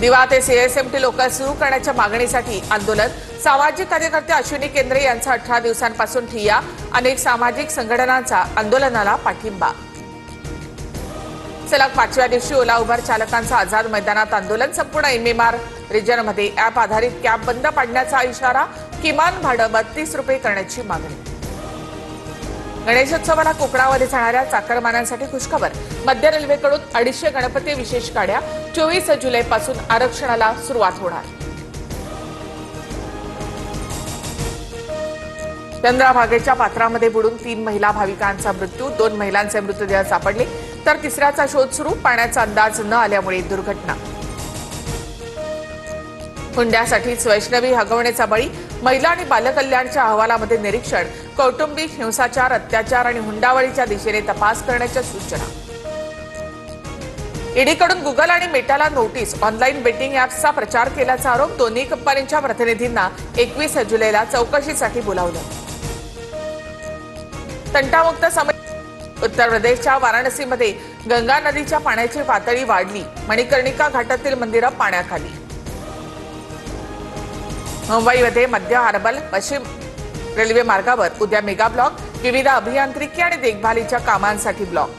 दिवा ते CSMT local सुरू करण्याच्या मागणीसाठी आंदोलन। सामाजिक कार्यकर्ते अश्विनी केंद्रे यांचा 18 दिवसांपासून ठिय्या। अनेक सामाजिक संघटनांचा आंदोलनाला पाठिंबा। सलग 5व्या दिवशी ओला उबर चालकांचा आझाद मैदानात आंदोलन। संपूर्ण एमएमआर रिजनमध्ये ॲप आधारित कॅब बंद पाडण्याचा इशारा। किमान भाडं 32 रुपये करण्याची मागणी। गणेशोत्सवाला कोकणामध्ये जाणाऱ्या चाकरमान्यांसाठी खुशखबर। मध्य रेल्वेकडून 250 गणपती विशेष गाड्या 24 जुलैपासून आरक्षणाला सुरुवात होणार। चंद्रभागेच्या पात्रामध्ये बुडून 3 महिला भाविकांचा मृत्यू। 2 महिलांचे मृतदेह सापडले तर तिसऱ्याचा शोध सुरू। पाण्याचा अंदाज न आल्यामुळे दुर्घटना। हुंड्यासाठीच वैष्णवी हगवण्याचा बळी। महिला आणि बालकल्याणच्या अहवालामध्ये निरीक्षण। कौटुंबिक हिंसाचार, अत्याचार आणि हुंडाबळीच्या दिशेने तपास करण्याच्या सूचना। ईडीकडून गुगल आणि मेटाला नोटीस। ऑनलाईन बेटिंग ॲप्सचा प्रचार केल्याचा आरोप। दोन्ही कंपन्यांच्या प्रतिनिधींना 21 जुलैला चौकशीसाठी बोलावलं। तंटामुक्त उत्तर प्रदेशच्या वाराणसीमध्ये गंगा नदीच्या पाण्याची पातळी वाढली। मणिकर्णिका घाटातील मंदिरं पाण्याखाली। मुंबईमध्ये मध्य हार्बर पश्चिम रेल्वे मार्गावर उद्या मेगा ब्लॉक। विविध अभियांत्रिकी आणि देखभालीच्या कामांसाठी ब्लॉक।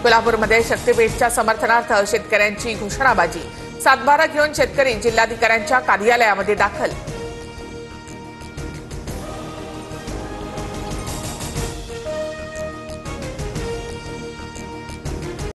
कोल्हापूरमध्ये शक्तीपीठच्या समर्थनार्थ शेतकऱ्यांची घोषणाबाजी। सातबारा घेऊन शेतकरी जिल्हाधिकाऱ्यांच्या कार्यालयामध्ये दाखल।